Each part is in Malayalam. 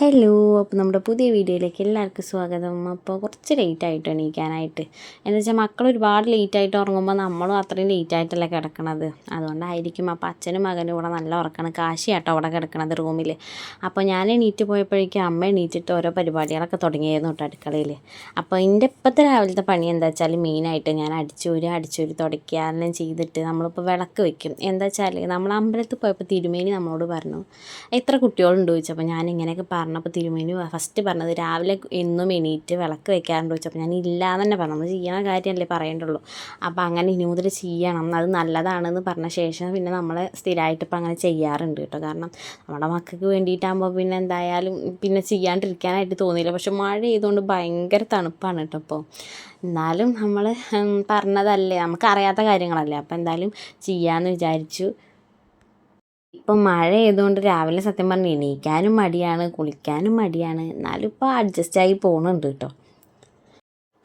ഹലോ, അപ്പോൾ നമ്മുടെ പുതിയ വീഡിയോയിലേക്ക് എല്ലാവർക്കും സ്വാഗതം. അപ്പോൾ കുറച്ച് ലേറ്റായിട്ട് എണീക്കാനായിട്ട് എന്ന് വെച്ചാൽ മക്കൾ ഒരുപാട് ലേറ്റായിട്ട് ഉറങ്ങുമ്പോൾ നമ്മളും അത്രയും ലേറ്റായിട്ടല്ലേ കിടക്കണത്. അതുകൊണ്ടായിരിക്കും. അപ്പോൾ അച്ഛനും മകനും കൂടെ നല്ല ഉറക്കമാണ്. കാശിയാട്ടോ അവിടെ കിടക്കണത് റൂമിൽ. അപ്പോൾ ഞാൻ എണീറ്റ് പോയപ്പോഴേക്കും അമ്മ എണീറ്റിട്ട് ഓരോ പരിപാടികളൊക്കെ തുടങ്ങിയായിരുന്നു കേട്ടോ അടുക്കളയിൽ. അപ്പോൾ എൻ്റെ ഇപ്പോഴത്തെ രാവിലത്തെ പണി എന്താ വെച്ചാൽ മെയിനായിട്ട് ഞാൻ അടിച്ചൂരി തുടയ്ക്കുക എല്ലാം ചെയ്തിട്ട് നമ്മളിപ്പോൾ വിളക്ക് വെക്കും. എന്താ വെച്ചാൽ നമ്മൾ അമ്പലത്തിൽ പോയപ്പോൾ തിരുമേനി നമ്മളോട് പറഞ്ഞു എത്ര കുട്ടികളുണ്ട് ചോദിച്ചപ്പോൾ ഞാൻ ഇങ്ങനെയൊക്കെ പറഞ്ഞപ്പോൾ തിരുമേനി ഫസ്റ്റ് പറഞ്ഞത് രാവിലെ എന്നും എണീറ്റ് വിളക്ക് വെക്കാറുണ്ട് ചോദിച്ചപ്പോൾ ഞാൻ ഇല്ലാന്ന് തന്നെ പറഞ്ഞു. നമ്മൾ ചെയ്യണ കാര്യമല്ലേ പറയേണ്ടുള്ളൂ. അപ്പോൾ അങ്ങനെ ഇനി മുതൽ ചെയ്യണം, അത് നല്ലതാണെന്ന് പറഞ്ഞ ശേഷം പിന്നെ നമ്മൾ സ്ഥിരമായിട്ട് ഇപ്പം അങ്ങനെ ചെയ്യാറുണ്ട് കേട്ടോ. കാരണം നമ്മുടെ മക്കൾക്ക് വേണ്ടിയിട്ടാകുമ്പോൾ പിന്നെ എന്തായാലും പിന്നെ ചെയ്യാണ്ടിരിക്കാനായിട്ട് തോന്നിയില്ല. പക്ഷെ മഴ ചെയ്തുകൊണ്ട് ഭയങ്കര തണുപ്പാണ് കേട്ടോ ഇപ്പോൾ. എന്നാലും നമ്മൾ പറഞ്ഞതല്ലേ, നമുക്കറിയാത്ത കാര്യങ്ങളല്ലേ, അപ്പോൾ എന്തായാലും ചെയ്യാമെന്ന് വിചാരിച്ചു. ഇപ്പം മഴ ആയതുകൊണ്ട് രാവിലെ സത്യം പറഞ്ഞാൽ എണീക്കാനും മടിയാണ്, കുളിക്കാനും മടിയാണ്. എന്നാലും ഇപ്പോൾ അഡ്ജസ്റ്റായി പോകുന്നുണ്ട് കേട്ടോ.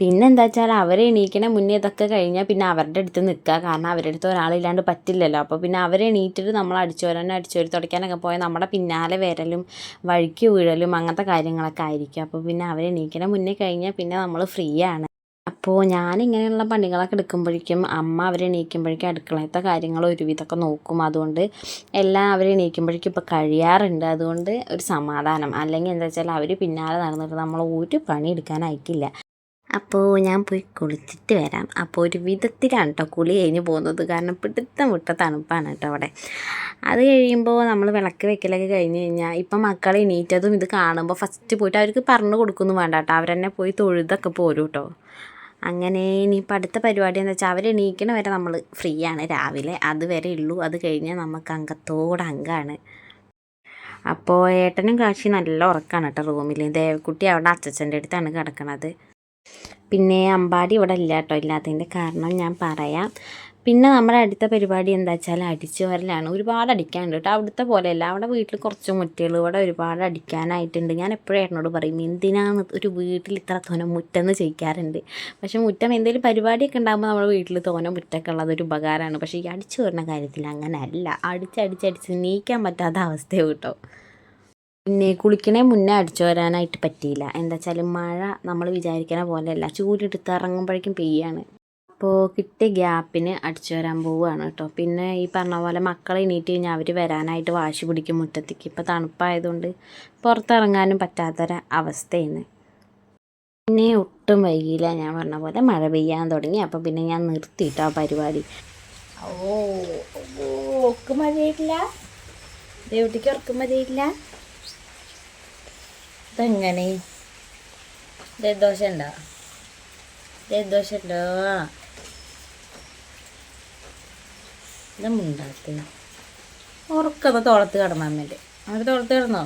പിന്നെ എന്താ വെച്ചാൽ അവർ എണീക്കണ മുന്നേ ഇതൊക്കെ കഴിഞ്ഞാൽ പിന്നെ അവരുടെ അടുത്ത് നിൽക്കുക. കാരണം അവരുടെ അടുത്ത് ഒരാളില്ലാണ്ട് പറ്റില്ലല്ലോ. അപ്പോൾ പിന്നെ അവരെണീറ്റിട്ട് നമ്മൾ അടിച്ചോരി തുടയ്ക്കാനൊക്കെ പോയാൽ നമ്മുടെ പിന്നാലെ വരലും വഴിക്ക് വീഴലും അങ്ങനത്തെ കാര്യങ്ങളൊക്കെ ആയിരിക്കും. അപ്പോൾ പിന്നെ അവരെണീക്കണ മുന്നേ കഴിഞ്ഞാൽ പിന്നെ നമ്മൾ ഫ്രീ ആണ്. അപ്പോൾ ഞാനിങ്ങനെയുള്ള പണികളൊക്കെ എടുക്കുമ്പോഴേക്കും അമ്മ അവരെണീക്കുമ്പോഴേക്കും അടുക്കളത്തെ കാര്യങ്ങൾ ഒരുവിധമൊക്കെ നോക്കും. അതുകൊണ്ട് എല്ലാം അവരെണീക്കുമ്പോഴേക്കും ഇപ്പോൾ കഴിയാറുണ്ട്. അതുകൊണ്ട് ഒരു സമാധാനം. അല്ലെങ്കിൽ എന്താ വെച്ചാൽ അവർ പിന്നാലെ നടന്നിട്ട് നമ്മൾ ഒരു പണി എടുക്കാനായിട്ടില്ല. അപ്പോൾ ഞാൻ പോയി കുളിച്ചിട്ട് വരാം. അപ്പോൾ ഒരു വിധത്തിലാണ് കേട്ടോ കുളി കഴിഞ്ഞ് പോകുന്നത്. കാരണം പിടുത്തം വിട്ട തണുപ്പാണ് കേട്ടോ അവിടെ. അത് കഴിയുമ്പോൾ നമ്മൾ വിളക്ക് വെക്കലൊക്കെ കഴിഞ്ഞ് കഴിഞ്ഞാൽ ഇപ്പം മക്കളെ എണീറ്റതും ഇത് കാണുമ്പോൾ ഫസ്റ്റ് പോയിട്ട് അവർക്ക് പറഞ്ഞു കൊടുക്കുന്നു വേണ്ട കേട്ടോ, അവരെന്നെ പോയി തൊഴുതൊക്കെ പോരും കേട്ടോ. അങ്ങനെ ഇനിയിപ്പോൾ അടുത്ത പരിപാടി എന്താ വെച്ചാൽ അവരെണീക്കണ വരെ നമ്മൾ ഫ്രീ ആണ് രാവിലെ, അതുവരെ ഉള്ളൂ. അത് കഴിഞ്ഞാൽ നമുക്ക് അംഗമാണ്. അപ്പോൾ ഏട്ടനും കാശി നല്ല ഉറക്കമാണ് കേട്ടോ റൂമിൽ. ദേവക്കുട്ടി അവിടെ അച്ചച്ചൻ്റെ അടുത്താണ് കിടക്കണത്. പിന്നെ അമ്പാടി ഇവിടെ ഇല്ല കേട്ടോ. ഇല്ലാത്തതിൻ്റെ കാരണം ഞാൻ പറയാം. പിന്നെ നമ്മുടെ അടുത്ത പരിപാടി എന്താ വെച്ചാൽ അടിച്ചു വരലാണ്. ഒരുപാട് അടിക്കാനുണ്ട് കേട്ടോ. അവിടുത്തെ പോലെയല്ല, അവിടെ വീട്ടിൽ കുറച്ച് മുറ്റകൾ, ഇവിടെ ഒരുപാട് അടിക്കാനായിട്ടുണ്ട്. ഞാൻ എപ്പോഴും ഏട്ടനോട് പറയും എന്തിനാണ് ഒരു വീട്ടിൽ ഇത്ര തോനെ മുറ്റെന്ന് ചോദിക്കാറുണ്ട്. പക്ഷേ മുറ്റം എന്തെങ്കിലും പരിപാടിയൊക്കെ ഉണ്ടാകുമ്പോൾ നമ്മുടെ വീട്ടിൽ തോനെ മുറ്റമൊക്കെ ഉള്ളതൊരു ഉപകാരമാണ്. പക്ഷേ ഈ അടിച്ചു വരുന്ന കാര്യത്തിൽ അങ്ങനെ അല്ല. അടിച്ചടിച്ചടിച്ച് നീക്കാൻ പറ്റാത്ത അവസ്ഥയാണ് കേട്ടോ. പിന്നെ കുളിക്കണേ മുന്നേ അടിച്ചു വരാനായിട്ട് പറ്റിയില്ല. എന്താ വെച്ചാൽ മഴ നമ്മൾ വിചാരിക്കണ പോലെയല്ല, ചൂരെടുത്ത് ഇറങ്ങുമ്പോഴേക്കും പെയ്യാണ്. അപ്പോൾ കിട്ടിയ ഗ്യാപ്പിന് അടിച്ചു വരാൻ പോവുകയാണ് കേട്ടോ. പിന്നെ ഈ പറഞ്ഞ പോലെ മക്കളെ എണീറ്റ് കഴിഞ്ഞാൽ അവർ വരാനായിട്ട് വാശി പിടിക്കും മുറ്റത്തേക്ക്. ഇപ്പോൾ തണുപ്പായതുകൊണ്ട് പുറത്തിറങ്ങാനും പറ്റാത്തൊരു അവസ്ഥയാണ്. പിന്നെ ഒട്ടും വൈകിയില്ല, ഞാൻ പറഞ്ഞ പോലെ മഴ പെയ്യാൻ തുടങ്ങി. അപ്പോൾ പിന്നെ ഞാൻ നിർത്തിയിട്ടോ ആ പരിപാടി. ഓക്ക് മഴയില്ല, ദേവട്ടിക്ക് ഉറക്കം മതിയില്ല. ഇതെങ്ങനെ ജലദോഷം ഉണ്ടോ? ഇതുണ്ടാത്ത് ഉറക്കത് തോളത്ത് കിടന്നമ്മല്ലേ, അവർ തോളത്ത് കിടന്നോ?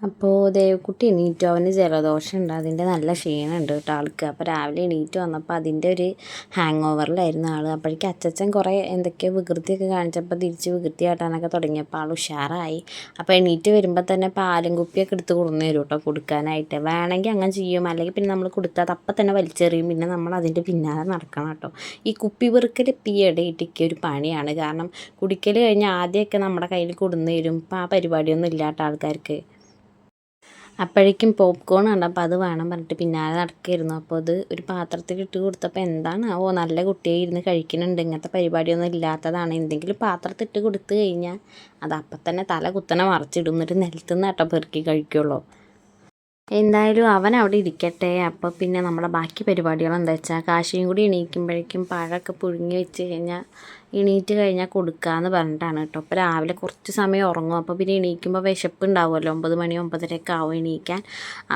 അപ്പോൾ ദേവക്കുട്ടി എണീറ്റു. അവന് ജലദോഷമുണ്ട്, അതിൻ്റെ നല്ല ക്ഷീണമുണ്ട് കേട്ടോ ആൾക്ക്. അപ്പോൾ രാവിലെ എണീറ്റ് വന്നപ്പോൾ അതിൻ്റെ ഒരു ഹാങ് ഓവറിലായിരുന്നു ആൾ. അപ്പോഴേക്കും അച്ചച്ചൻ കുറേ എന്തൊക്കെയോ വികൃതിയൊക്കെ കാണിച്ചപ്പോൾ തിരിച്ച് വികൃതി കാട്ടാനൊക്കെ തുടങ്ങിയപ്പോൾ ആൾ ഉഷാറായി. അപ്പോൾ എണീറ്റ് വരുമ്പോൾ തന്നെ പാലും കുപ്പിയൊക്കെ എടുത്ത് കൊടുന്നു തരും കേട്ടോ കൊടുക്കാനായിട്ട്. വേണമെങ്കിൽ അങ്ങനെ ചെയ്യും, അല്ലെങ്കിൽ പിന്നെ നമ്മൾ കൊടുത്താൽ അപ്പം തന്നെ വലിച്ചെറിയും. പിന്നെ നമ്മൾ അതിൻ്റെ പിന്നാലെ നടക്കണം കേട്ടോ. ഈ കുപ്പി പെറുക്കൽ ഇടയിട്ടൊക്കെ ഒരു പണിയാണ്. കാരണം കുടിക്കൽ കഴിഞ്ഞാൽ ആദ്യമൊക്കെ നമ്മുടെ കയ്യിൽ കൊടുന്നു തരും. ഇപ്പം ആ പരിപാടിയൊന്നും ഇല്ലാത്ത ആൾക്കാർക്ക്. അപ്പോഴേക്കും പോപ്കോൺ കണ്ടപ്പോൾ അത് വേണം പറഞ്ഞിട്ട് പിന്നാലെ നടക്കുകയായിരുന്നു. അപ്പോൾ അത് ഒരു പാത്രത്തിൽ ഇട്ട് കൊടുത്തപ്പോൾ എന്താണ് നല്ല കുട്ടിയെ ഇരുന്ന് കഴിക്കുന്നുണ്ട്, ഇങ്ങനത്തെ പരിപാടിയൊന്നും ഇല്ലാത്തതാണ്. എന്തെങ്കിലും പാത്രത്തിൽ ഇട്ട് കൊടുത്തു കഴിഞ്ഞാൽ അത് അപ്പം തന്നെ തല കുത്തനെ മറിച്ചിടും, എന്നിട്ട് നിലത്തുനിന്ന് കേട്ടോ പെറുക്കി കഴിക്കുള്ളൂ. എന്തായാലും അവൻ അവിടെ ഇരിക്കട്ടെ. അപ്പോൾ പിന്നെ നമ്മുടെ ബാക്കി പരിപാടികൾ എന്താ വെച്ചാൽ കാശിയും കൂടി എണീക്കുമ്പോഴേക്കും പഴമൊക്കെ പുഴുങ്ങി വെച്ച് കഴിഞ്ഞാൽ എണീറ്റ് കഴിഞ്ഞാൽ കൊടുക്കാമെന്ന് പറഞ്ഞിട്ടാണ് കേട്ടോ. അപ്പോൾ രാവിലെ കുറച്ച് സമയം ഉറങ്ങും. അപ്പോൾ പിന്നെ എണീക്കുമ്പോൾ വിശപ്പ് ഉണ്ടാവുമല്ലോ, 9 മണി 9:30 ആവും എണീക്കാൻ.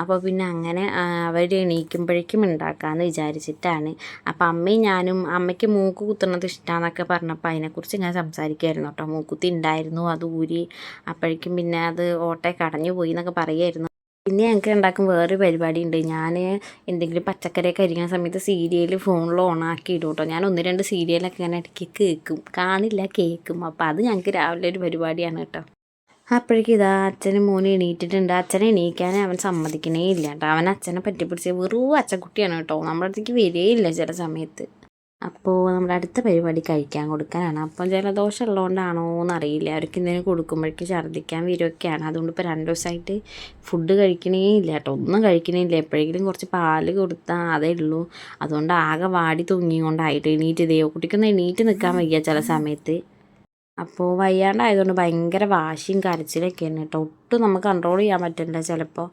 അപ്പോൾ പിന്നെ അങ്ങനെ അവർ എണീക്കുമ്പോഴേക്കും ഉണ്ടാക്കാമെന്ന് വിചാരിച്ചിട്ടാണ്. അപ്പോൾ അമ്മയും ഞാനും, അമ്മയ്ക്ക് മൂക്ക് കുത്തുന്നത് ഇഷ്ടമാണെന്നൊക്കെ പറഞ്ഞപ്പോൾ അതിനെക്കുറിച്ച് ഇങ്ങനെ സംസാരിക്കുമായിരുന്നു കേട്ടോ. മൂക്കുത്തി ഉണ്ടായിരുന്നു, അത് ഊരി. അപ്പോഴേക്കും പിന്നെ അത് ഓട്ടെ കടഞ്ഞു പോയി എന്നൊക്കെ പറയുമായിരുന്നു. പിന്നെ ഞങ്ങൾക്ക് ഉണ്ടാക്കും വേറൊരു പരിപാടി ഉണ്ട്. ഞാൻ എന്തെങ്കിലും പച്ചക്കറിയൊക്കെ അരിക്കുന്ന സമയത്ത് സീരിയൽ ഫോണിൽ ഓണാക്കി ഇടും കേട്ടോ. ഞാൻ 1-2 സീരിയലൊക്കെ ഇങ്ങനെ ഇടയ്ക്ക് കേൾക്കും, കാണില്ല കേൾക്കും. അപ്പോൾ അത് ഞങ്ങൾക്ക് രാവിലെ ഒരു പരിപാടിയാണ് കേട്ടോ. അപ്പോഴേക്കും ഇതാ അച്ഛനും മോനും എണീറ്റിട്ടുണ്ട്. അച്ഛനെ എണീക്കാൻ അവൻ സമ്മതിക്കണേ ഇല്ല കേട്ടോ. അവൻ അച്ഛനെ പറ്റിപ്പിടിച്ച് വെറും അച്ഛക്കുട്ടിയാണ് കേട്ടോ. നമ്മുടെ അടുത്തേക്ക് വരികയില്ല ചില സമയത്ത്. അപ്പോൾ നമ്മുടെ അടുത്ത പരിപാടി കഴിക്കാൻ കൊടുക്കാനാണ്. അപ്പം ജലദോഷം ഉള്ളതുകൊണ്ടാണോ എന്നറിയില്ല, അവർക്ക് എന്തെങ്കിലും കൊടുക്കുമ്പോഴേക്കും ഛർദ്ദിക്കാൻ വരുമൊക്കെയാണ്. അതുകൊണ്ട് ഇപ്പോൾ 2 ദിവസമായിട്ട് ഫുഡ് കഴിക്കണേ ഇല്ല കേട്ടോ, ഒന്നും കഴിക്കണേ ഇല്ല. എപ്പോഴെങ്കിലും കുറച്ച് പാല് കൊടുത്താൽ അതേ ഉള്ളൂ. അതുകൊണ്ട് ആകെ വാടി തൂങ്ങിക്കൊണ്ടായിട്ട് എണീറ്റ് കുട്ടിക്കൊന്നും എണീറ്റ് നിൽക്കാൻ വയ്യ ചില സമയത്ത്. അപ്പോൾ വയ്യാണ്ടായതുകൊണ്ട് ഭയങ്കര വാശിയും കരച്ചിലൊക്കെയാണ് കേട്ടോ, ഒട്ടും നമുക്ക് കൺട്രോൾ ചെയ്യാൻ പറ്റില്ല ചിലപ്പോൾ.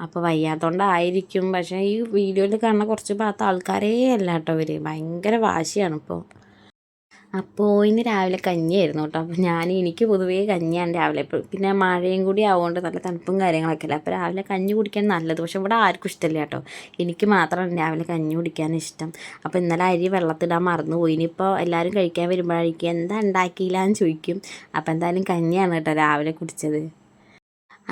അപ്പോൾ വയ്യാത്തതുകൊണ്ടായിരിക്കും. പക്ഷേ ഈ വീഡിയോയിൽ കാണുന്ന കുറച്ച് ഭാഗത്ത് ആൾക്കാരേ അല്ല കേട്ടോ ഇവർ, ഭയങ്കര വാശിയാണ് ഇപ്പോൾ. അപ്പോൾ ഇന്ന് രാവിലെ കഞ്ഞിയായിരുന്നു കേട്ടോ. അപ്പോൾ എനിക്ക് പൊതുവേ കഞ്ഞിയാണ് രാവിലെ. പിന്നെ മഴയും കൂടി ആവുകൊണ്ട് നല്ല തണുപ്പും കാര്യങ്ങളൊക്കെ അല്ലേ, അപ്പോൾ രാവിലെ കഞ്ഞി കുടിക്കാൻ നല്ലത്. പക്ഷേ ഇവിടെ ആർക്കും ഇഷ്ടമില്ല കേട്ടോ, എനിക്ക് മാത്രമാണ് രാവിലെ കഞ്ഞി കുടിക്കാൻ ഇഷ്ടം. അപ്പോൾ ഇന്നലെ അരി വെള്ളത്തിടാൻ മറന്നുപോയി. ഇനിയിപ്പോൾ എല്ലാവരും കഴിക്കാൻ വരുമ്പോഴായിരിക്കും എന്താ ഉണ്ടാക്കിയില്ലാന്ന് ചോദിക്കും. അപ്പോൾ എന്തായാലും കഞ്ഞിയാണ് കേട്ടോ രാവിലെ കുടിച്ചത്.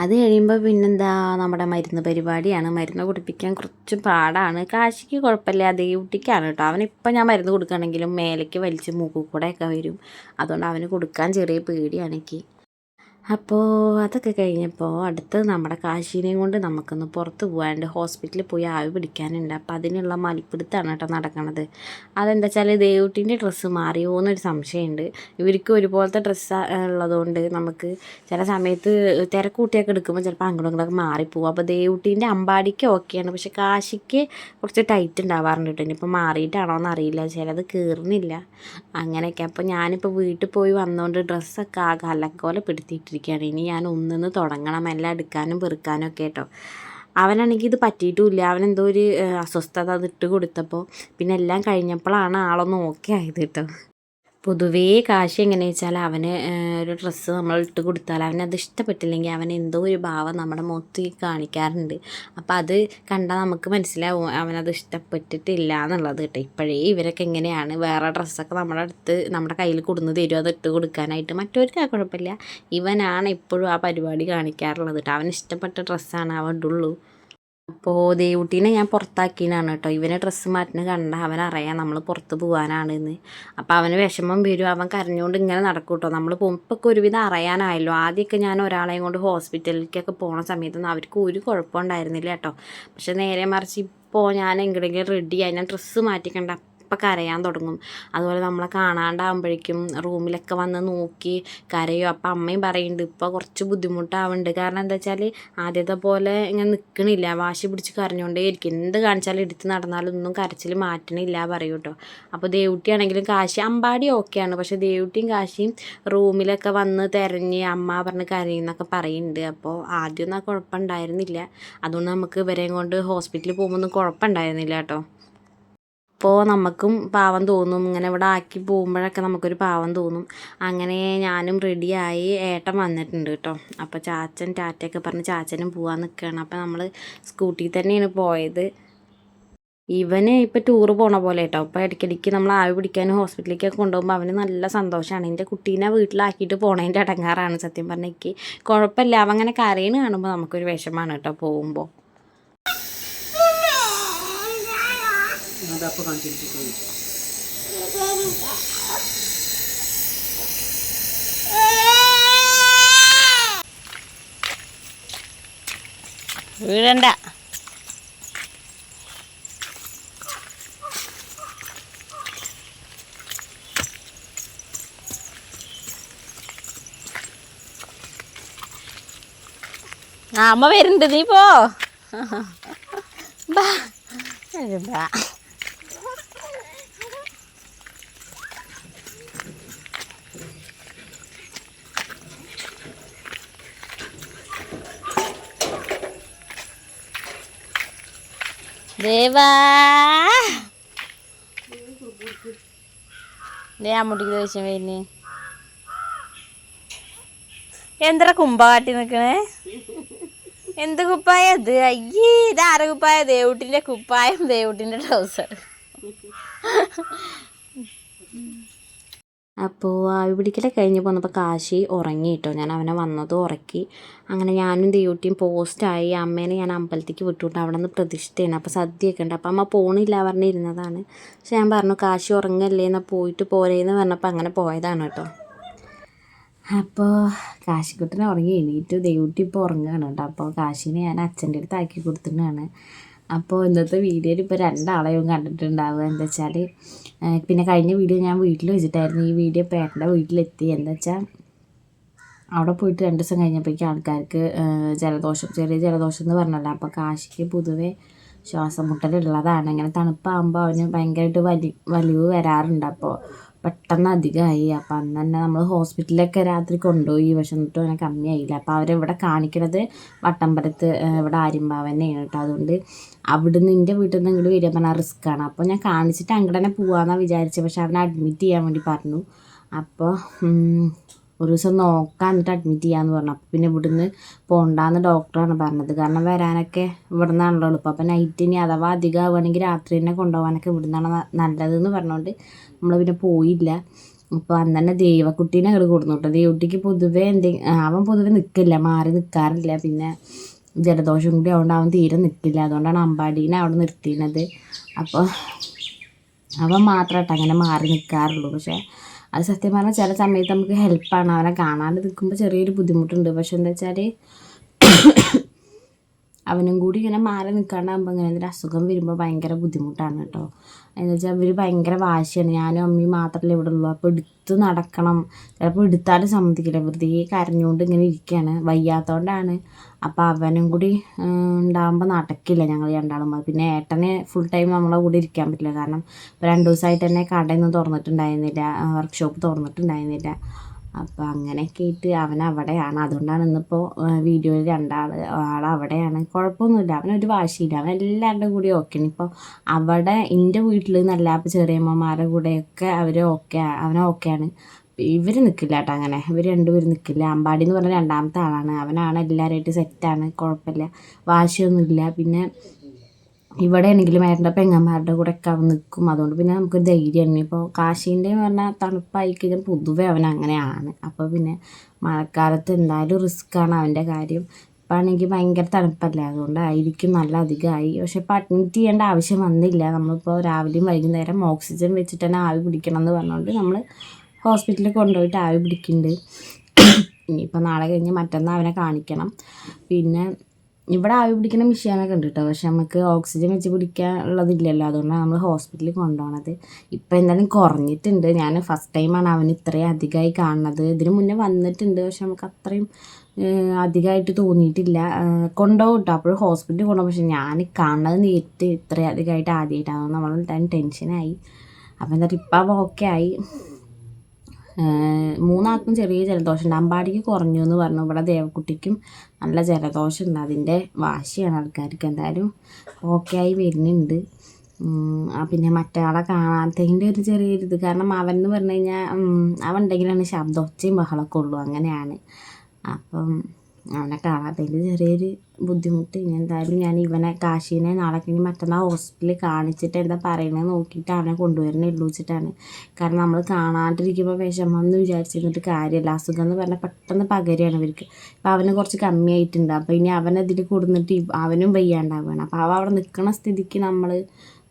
അത് കഴിയുമ്പോൾ പിന്നെന്താ, നമ്മുടെ മരുന്ന് പരിപാടിയാണ്. മരുന്ന് കുടിപ്പിക്കാൻ കുറച്ച് പാടാണ്. കാശിക്ക് കുഴപ്പമില്ല, ദേവുട്ടിക്കാണ് കേട്ടോ. അവനിപ്പോൾ ഞാൻ മരുന്ന് കൊടുക്കുകയാണെങ്കിലും മേലേക്ക് വലിച്ച് മൂക്കിൽ കൂടെയൊക്കെ വരും. അതുകൊണ്ട് അവന് കൊടുക്കാൻ ചെറിയ പേടിയാണ് എനിക്ക്. അപ്പോൾ അതൊക്കെ കഴിഞ്ഞപ്പോൾ അടുത്തത് നമ്മുടെ കാശീനെയും കൊണ്ട് നമുക്കൊന്ന് പുറത്ത് പോകാനുണ്ട്. ഹോസ്പിറ്റലിൽ പോയി ആവി പിടിക്കാനുണ്ട്. അപ്പോൾ അതിനുള്ള മൽപ്പിടുത്താണ് കേട്ടോ നടക്കണത്. അതെന്താ വെച്ചാൽ ദേവുട്ടീൻ്റെ ഡ്രസ്സ് മാറിയോ എന്നൊരു സംശയമുണ്ട്. ഇവർക്ക് ഒരുപോലത്തെ ഡ്രസ്സ് ഉള്ളതുകൊണ്ട് നമുക്ക് ചില സമയത്ത് തിരക്കൂട്ടിയൊക്കെ എടുക്കുമ്പോൾ ചിലപ്പോൾ അങ്ങോട്ടും ഇങ്ങോട്ടൊക്കെ മാറിപ്പോവും. അപ്പോൾ ദേവുട്ടീൻ്റെ അമ്പാടിക്ക് ഓക്കെയാണ്, പക്ഷെ കാശിക്ക് കുറച്ച് ടൈറ്റ് ഉണ്ടാവാറുണ്ട് കേട്ടോ. ഇനിയിപ്പോൾ മാറിയിട്ടാണോ എന്നറിയില്ല, ചിലത് കീറുന്നില്ല അങ്ങനെയൊക്കെ. അപ്പോൾ ഞാനിപ്പോൾ വീട്ടിൽ പോയി വന്നുകൊണ്ട് ഡ്രസ്സൊക്കെ ആകെ അലക്കോലെ പിടുത്തിയിട്ട് ഇനി ഞാൻ ഒന്നിന്ന് തുടങ്ങണം എല്ലാം എടുക്കാനും പെറുക്കാനും ഒക്കെ കേട്ടോ. അവനാണെങ്കിൽ ഇത് പറ്റിയിട്ടുമില്ല. അവനെന്തോ ഒരു അസ്വസ്ഥത അതിട്ട് കൊടുത്തപ്പോൾ പിന്നെ എല്ലാം കഴിഞ്ഞപ്പോഴാണ് ആളൊന്ന് ഓക്കെ ആയത് കേട്ടോ. പൊതുവേ കാശി എങ്ങനെയാണെന്ന് വെച്ചാൽ അവന് ഒരു ഡ്രസ്സ് നമ്മൾ ഇട്ട് കൊടുത്താൽ അവനത് ഇഷ്ടപ്പെട്ടില്ലെങ്കിൽ അവൻ എന്തോ ഒരു ഭാവം നമ്മുടെ മുഖത്ത് കാണിക്കാറുണ്ട്. അപ്പോൾ അത് കണ്ടാൽ നമുക്ക് മനസ്സിലാവും അവനത് ഇഷ്ടപ്പെട്ടിട്ടില്ല എന്നുള്ളത് കേട്ടോ. ഇപ്പോഴേ ഇവരൊക്കെ എങ്ങനെയാണ്, വേറെ ഡ്രസ്സൊക്കെ നമ്മുടെ കയ്യിൽ കൊടുന്ന് തരും അത് ഇട്ട് കൊടുക്കാനായിട്ട്. മറ്റവർക്ക് ആ കുഴപ്പമില്ല, ഇവനാണ് എപ്പോഴും ആ പരിപാടി കാണിക്കാറുള്ളത് കേട്ടോ. അവന് ഇഷ്ടപ്പെട്ട ഡ്രസ്സാണ് അവൻ ഇടുള്ളൂ. അപ്പോൾ ദേവുട്ടീനെ ഞാൻ പുറത്താക്കിയതാണ് കേട്ടോ. ഇവനെ ഡ്രസ്സ് മാറ്റുന്നത് കണ്ടാൽ അവനറിയാം നമ്മൾ പുറത്ത് പോകാനാണെന്ന്. അപ്പോൾ അവന് വിഷമം വരും, അവൻ കരഞ്ഞുകൊണ്ട് ഇങ്ങനെ നടക്കും കേട്ടോ. നമ്മൾ പോകുമ്പോൾ ഒരുവിധം അറിയാനായല്ലോ. ആദ്യമൊക്കെ ഞാൻ ഒരാളെയും കൊണ്ട് ഹോസ്പിറ്റലിലേക്കൊക്കെ പോണ സമയത്തൊന്നും അവർക്ക് ഒരു കുഴപ്പമുണ്ടായിരുന്നില്ല കേട്ടോ. പക്ഷെ നേരെ മറിച്ച് ഇപ്പോൾ ഞാൻ എങ്ങനെയെങ്കിലും റെഡിയായി ഞാൻ ഡ്രസ്സ് മാറ്റിക്കണ്ട അപ്പം കരയാൻ തുടങ്ങും. അതുപോലെ നമ്മളെ കാണാണ്ടാകുമ്പോഴേക്കും റൂമിലൊക്കെ വന്ന് നോക്കി കരയും. അപ്പം അമ്മയും പറയുന്നുണ്ട് ഇപ്പോൾ കുറച്ച് ബുദ്ധിമുട്ടാവുന്നുണ്ട്. കാരണം എന്താ വെച്ചാൽ ആദ്യത്തെ പോലെ ഇങ്ങനെ നിൽക്കണില്ല, വാശി പിടിച്ച് കരഞ്ഞുകൊണ്ടേ ഇരിക്കും. എന്ത് കാണിച്ചാലും എടുത്ത് നടന്നാലൊന്നും കരച്ചിൽ മാറ്റണില്ല പറയും കേട്ടോ. അപ്പോൾ ദേവുട്ടിയാണെങ്കിലും കാശി അമ്പാടി ഓക്കെയാണ്, പക്ഷേ ദേവുട്ടിയും കാശിയും റൂമിലൊക്കെ വന്ന് തിരഞ്ഞ് അമ്മ പറഞ്ഞ് കരയുന്നൊക്കെ പറയുന്നുണ്ട്. അപ്പോൾ ആദ്യമൊന്നും ആ കുഴപ്പമുണ്ടായിരുന്നില്ല. അതുകൊണ്ട് നമുക്ക് ഇവരെയും കൊണ്ട് ഹോസ്പിറ്റലിൽ പോകുമ്പോൾ ഒന്നും കുഴപ്പമുണ്ടായിരുന്നില്ല കേട്ടോ. അപ്പോൾ നമുക്കും പാവം തോന്നും, ഇങ്ങനെ ഇവിടെ ആക്കി പോകുമ്പോഴൊക്കെ നമുക്കൊരു പാവം തോന്നും. അങ്ങനെ ഞാനും റെഡിയായി, ഏട്ടൻ വന്നിട്ടുണ്ട് കേട്ടോ. അപ്പോൾ ചാച്ചൻ ടാറ്റയൊക്കെ പറഞ്ഞ് ചാച്ചനും പോകാൻ നിൽക്കുകയാണ്. അപ്പോൾ നമ്മൾ സ്കൂട്ടിയിൽ തന്നെയാണ് പോയത്. ഇവന് ഇപ്പോൾ ടൂറ് പോണ പോലെ കേട്ടോ. അപ്പോൾ ഇടയ്ക്കിടയ്ക്ക് നമ്മൾ ആവി പിടിക്കാനും ഹോസ്പിറ്റലിലേക്കൊക്കെ കൊണ്ടുപോകുമ്പോൾ അവന് നല്ല സന്തോഷമാണ്. എൻ്റെ കുട്ടീനെ വീട്ടിലാക്കിയിട്ട് പോണതിൻ്റെ അടങ്ങാറാണ് സത്യം പറഞ്ഞാൽ. എനിക്ക് കുഴപ്പമില്ല, അവൻ അങ്ങനെ കരയുന്ന കാണുമ്പോൾ നമുക്കൊരു വിഷമമാണ് കേട്ടോ പോകുമ്പോൾ. അതപ്പോൾ കാണിച്ചിരിക്കും. വീഴണ്ട. അമ്മ വരുന്നുണ്ട്, നീ പോ. ബാ ബാ. ദേവാ അമ്മൂട്ടിക്ക് ദേഷ്യം വരുന്നേ. എന്താ കുമ്പ കാട്ടി നിക്കണേ? എന്ത് കുപ്പായ ഇത്? അയ്യേ, ഇതാര കുപ്പായ? ദേവുട്ടിൻ്റെ കുപ്പായം, ദേവുട്ടിൻ്റെ ട്രൗസർ. അപ്പോൾ ആവി പിടിക്കലൊക്കെ കഴിഞ്ഞ് പോന്നപ്പോൾ കാശി ഉറങ്ങി കേട്ടോ. ഞാൻ അവനെ വന്നതും ഉറക്കി. അങ്ങനെ ഞാനും ദേവുട്ടിയും പോസ്റ്റായി. അമ്മേനെ ഞാൻ അമ്പലത്തേക്ക് വിട്ടുകൊണ്ട് അവിടെ നിന്ന് പ്രതിഷ്ഠയാണ്. അപ്പോൾ സദ്യയൊക്കെ ഉണ്ട്. അപ്പോൾ അമ്മ പോണില്ല പറഞ്ഞിരുന്നതാണ്. പക്ഷെ ഞാൻ പറഞ്ഞു കാശി ഉറങ്ങല്ലേ, എന്നാൽ പോയിട്ട് പോരേന്ന് പറഞ്ഞപ്പോൾ അങ്ങനെ പോയതാണ് കേട്ടോ. അപ്പോൾ കാശിക്കുട്ടനെ ഉറങ്ങി എണീറ്റു. ദേവുട്ടി ഇപ്പോൾ ഉറങ്ങുകയാണ് കേട്ടോ. അപ്പോൾ കാശിനെ ഞാൻ അച്ഛൻ്റെ അടുത്ത് ആക്കി കൊടുത്തിട്ടാണ്. അപ്പോൾ ഇന്നത്തെ വീഡിയോയിൽ ഇപ്പോൾ രണ്ടാളെയും കണ്ടിട്ടുണ്ടാവുക. എന്താ വെച്ചാൽ പിന്നെ കഴിഞ്ഞ വീഡിയോ ഞാൻ വീട്ടിൽ വെച്ചിട്ടായിരുന്നു. ഈ വീഡിയോ ഇപ്പോൾ ഏട്ടൻ്റെ വീട്ടിലെത്തി. എന്താ വെച്ചാൽ അവിടെ പോയിട്ട് 2 ദിവസം കഴിഞ്ഞപ്പോഴേക്കും ആൾക്കാർക്ക് ചെറിയ ജലദോഷം എന്ന് പറഞ്ഞല്ലോ. അപ്പോൾ കാശിക്ക് പൊതുവേ ശ്വാസം മുട്ടലുള്ളതാണ്. ഇങ്ങനെ തണുപ്പാകുമ്പോൾ അവന് ഭയങ്കരമായിട്ട് വലിവ് വരാറുണ്ട്. അപ്പോൾ പെട്ടെന്ന് അധികമായി. അപ്പോൾ അന്ന് തന്നെ നമ്മൾ ഹോസ്പിറ്റലിലൊക്കെ രാത്രി കൊണ്ടുപോയി. പക്ഷെ എന്നിട്ടും അങ്ങനെ കമ്മിയായില്ല. അപ്പോൾ അവരിവിടെ കാണിക്കണത് വട്ടമ്പലത്ത് ഇവിടെ ആര്യമ്പാവന്നെയാണ് കേട്ടോ. അതുകൊണ്ട് അവിടുന്ന് എൻ്റെ വീട്ടിൽ നിന്ന് ഇങ്ങോട്ട് വരിക പറഞ്ഞാൽ റിസ്ക്കാണ്. അപ്പോൾ ഞാൻ കാണിച്ചിട്ട് അങ്ങോട്ട് തന്നെ പോകാമെന്നാണ് വിചാരിച്ചത്. പക്ഷെ അവനെ അഡ്മിറ്റ് ചെയ്യാൻ വേണ്ടി പറഞ്ഞു. അപ്പോൾ ഒരു ദിവസം നോക്കാൻ എന്നിട്ട് അഡ്മിറ്റ് ചെയ്യാമെന്ന് പറഞ്ഞു. അപ്പോൾ പിന്നെ ഇവിടുന്ന് പോകണ്ടെന്ന് ഡോക്ടറാണ് പറഞ്ഞത്. കാരണം വരാനൊക്കെ ഇവിടെ നിന്നാണല്ലോ എളുപ്പം. അപ്പോൾ നൈറ്റ് ഇനി അഥവാ അധികമാവുകയാണെങ്കിൽ രാത്രി തന്നെ കൊണ്ടുപോകാനൊക്കെ ഇവിടെ നിന്നാണ് നല്ലതെന്ന് പറഞ്ഞുകൊണ്ട് നമ്മൾ പിന്നെ പോയില്ല. അപ്പോൾ അന്ന് തന്നെ ദേവക്കുട്ടീനെ അങ്ങോട്ട് കൊടുന്നു കേട്ടോ. ദേവക്കുട്ടിക്ക് പൊതുവേ അവൻ പൊതുവെ നിൽക്കില്ല, മാറി നിൽക്കാറില്ല. പിന്നെ ജലദോഷം കൂടി അതുകൊണ്ട് അവൻ തീരെ നിൽക്കില്ല. അതുകൊണ്ടാണ് അമ്പാടീനെ അവിടെ നിർത്തിയത്. അപ്പോൾ അവൻ മാത്രമായിട്ട് അങ്ങനെ മാറി നിൽക്കാറുള്ളൂ. പക്ഷേ അത് സത്യം പറഞ്ഞാൽ ചില സമയത്ത് നമുക്ക് ഹെൽപ്പാണ്. അവനെ കാണാണ്ട് നിൽക്കുമ്പോൾ ചെറിയൊരു ബുദ്ധിമുട്ടുണ്ട്. പക്ഷെ എന്താ വെച്ചാൽ അവനും കൂടി ഇങ്ങനെ മാറി നിൽക്കാണ്ടാകുമ്പോൾ ഇങ്ങനെ എന്തെങ്കിലും അസുഖം വരുമ്പോൾ ഭയങ്കര ബുദ്ധിമുട്ടാണ് കേട്ടോ. എന്ന് വെച്ചാൽ ഇവർ ഭയങ്കര വാശിയാണ്. ഞാനും അമ്മയും മാത്രമല്ലേ ഇവിടെ ഉള്ളൂ. അപ്പോൾ എടുത്ത് നടക്കണം. ചിലപ്പോൾ എടുത്താലും സമ്മതിക്കില്ല. വെറുതെ കരഞ്ഞുകൊണ്ട് ഇങ്ങനെ ഇരിക്കുകയാണ്. വയ്യാത്തതുകൊണ്ടാണ്. അപ്പോൾ അവനും കൂടി ഉണ്ടാകുമ്പോൾ നടക്കില്ല ഞങ്ങൾ രണ്ടാളും. പിന്നെ ഏട്ടന് ഫുൾ ടൈം നമ്മളെ കൂടെ ഇരിക്കാൻ പറ്റില്ല. കാരണം ഇപ്പോൾ 2 ദിവസമായിട്ട് തന്നെ കടയൊന്നും തുറന്നിട്ടുണ്ടായിരുന്നില്ല, വർക്ക്ഷോപ്പ് തുറന്നിട്ടുണ്ടായിരുന്നില്ല. അപ്പോൾ അങ്ങനെയൊക്കെ ആയിട്ട് അവൻ അവിടെയാണ്. അതുകൊണ്ടാണ് ഇന്നിപ്പോൾ വീഡിയോയിൽ ആളവിടെയാണ്. കുഴപ്പമൊന്നുമില്ല, അവനൊരു വാശിയില്ല. അവൻ എല്ലാവരുടെ കൂടെ ഓക്കെയാണ്. ഇപ്പോൾ അവിടെ എൻ്റെ വീട്ടിൽ നല്ല ചെറിയമ്മമാരുടെ കൂടെയൊക്കെ അവൻ ഓക്കെയാണ്. ഇവർ നിൽക്കില്ല കേട്ടോ. അങ്ങനെ ഇവർ രണ്ടുപേരും നിൽക്കില്ല. അമ്പാടി എന്ന് പറഞ്ഞ 2ാമത്തെ ആളാണ്. അവനാണ് എല്ലാവരുമായിട്ട് സെറ്റാണ്, കുഴപ്പമില്ല, വാശിയൊന്നുമില്ല. പിന്നെ ഇവിടെ ആണെങ്കിലും ഏട്ടൻ്റെ പെങ്ങന്മാരുടെ കൂടെ ഒക്കെ അവൻ നിൽക്കും. അതുകൊണ്ട് പിന്നെ നമുക്ക് ധൈര്യമാണ്. ഇപ്പോൾ കാശീൻ്റെ പറഞ്ഞാൽ തണുപ്പായി കഴിഞ്ഞാൽ പൊതുവെ അവൻ അങ്ങനെയാണ്. അപ്പോൾ പിന്നെ മഴക്കാലത്ത് എന്തായാലും റിസ്ക്കാണ് അവൻ്റെ കാര്യം. ഇപ്പം ആണെങ്കിൽ ഭയങ്കര തണുപ്പല്ലേ, അതുകൊണ്ടായിരിക്കും നല്ല അധികമായി. പക്ഷെ ഇപ്പോൾ അഡ്മിറ്റ് ചെയ്യേണ്ട ആവശ്യം വന്നില്ല. നമ്മളിപ്പോൾ രാവിലെയും വൈകുന്നേരം ഓക്സിജൻ വെച്ചിട്ട് തന്നെ ആവി പിടിക്കണം എന്ന് പറഞ്ഞുകൊണ്ട് നമ്മൾ ഹോസ്പിറ്റലിൽ കൊണ്ടുപോയിട്ട് ആവി പിടിക്കുന്നുണ്ട്. ഇനിയിപ്പോൾ നാളെ കഴിഞ്ഞ് മറ്റന്നാൾ അവനെ കാണിക്കണം. പിന്നെ ഇവിടെ ആവി പിടിക്കുന്ന മെഷീനൊക്കെ ഉണ്ട് കേട്ടോ. പക്ഷെ നമുക്ക് ഓക്സിജൻ വെച്ച് പിടിക്കാനുള്ളതില്ലല്ലോ. അതുകൊണ്ടാണ് നമ്മൾ ഹോസ്പിറ്റലിൽ കൊണ്ടുപോകണത്. ഇപ്പോൾ എന്തായാലും കുറഞ്ഞിട്ടുണ്ട്. ഞാൻ ഫസ്റ്റ് ടൈമാണ് അവന് ഇത്രയും അധികമായി കാണുന്നത്. ഇതിന് മുന്നേ വന്നിട്ടുണ്ട്, പക്ഷെ നമുക്ക് അത്രയും അധികമായിട്ട് തോന്നിയിട്ടില്ല. കൊണ്ടുപോകും കേട്ടോ, അപ്പോഴും ഹോസ്പിറ്റലിൽ കൊണ്ടുപോകും. പക്ഷെ ഞാൻ കാണുന്നത് നേരിട്ട് ഇത്രയും അധികമായിട്ട് ആദ്യമായിട്ടാണ്. അതുകൊണ്ട് നമ്മൾ ടെൻഷനായി. അപ്പോൾ എന്താ ഇപ്പം ഓക്കെ ആയി. 3 ആൾക്കും ചെറിയ ജലദോഷമുണ്ട്. അമ്പാടിക്ക് കുറഞ്ഞു എന്ന് പറഞ്ഞു. ഇവിടെ ദേവക്കുട്ടിക്കും നല്ല ജലദോഷമുണ്ട്. അതിൻ്റെ വാശിയാണ് ആൾക്കാർക്ക്. എന്തായാലും ഓക്കെ ആയി വരുന്നുണ്ട്. പിന്നെ മറ്റയാളെ കാണാത്തതിൻ്റെ ഒരു ചെറിയൊരു ഇത്. കാരണം അവൻ എന്ന് പറഞ്ഞു കഴിഞ്ഞാൽ അവൻ ഉണ്ടെങ്കിലാണ് ശബ്ദം, ഒച്ചയും ബഹളമൊക്കെ ഉള്ളൂ. അങ്ങനെയാണ്. അപ്പം അവനെ കാണാത്തതിൻ്റെ ചെറിയൊരു ബുദ്ധിമുട്ട്. ഇനി എന്തായാലും ഞാൻ ഇവനെ കാശീനെ നാളെ കഴിഞ്ഞ് മറ്റന്നാൾ ഹോസ്പിറ്റലിൽ കാണിച്ചിട്ട് എന്താ പറയണത് നോക്കിയിട്ട് അവനെ കൊണ്ടുവരണുള്ളൂ വെച്ചിട്ടാണ്. കാരണം നമ്മൾ കാണാണ്ടിരിക്കുമ്പോൾ വിഷമം എന്ന് വിചാരിച്ചിരുന്നിട്ട് കാര്യമില്ല. അസുഖം എന്ന് പറഞ്ഞാൽ പെട്ടെന്ന് പകരുകയാണ് ഇവർക്ക്. അപ്പോൾ അവന് കുറച്ച് കമ്മിയായിട്ടുണ്ട്. അപ്പോൾ ഇനി അവനതിൽ കൊടുന്നിട്ട് അവനും വയ്യാണ്ടാവുകയാണ്. അപ്പോൾ അവൻ അവിടെ നിൽക്കുന്ന സ്ഥിതിക്ക് നമ്മൾ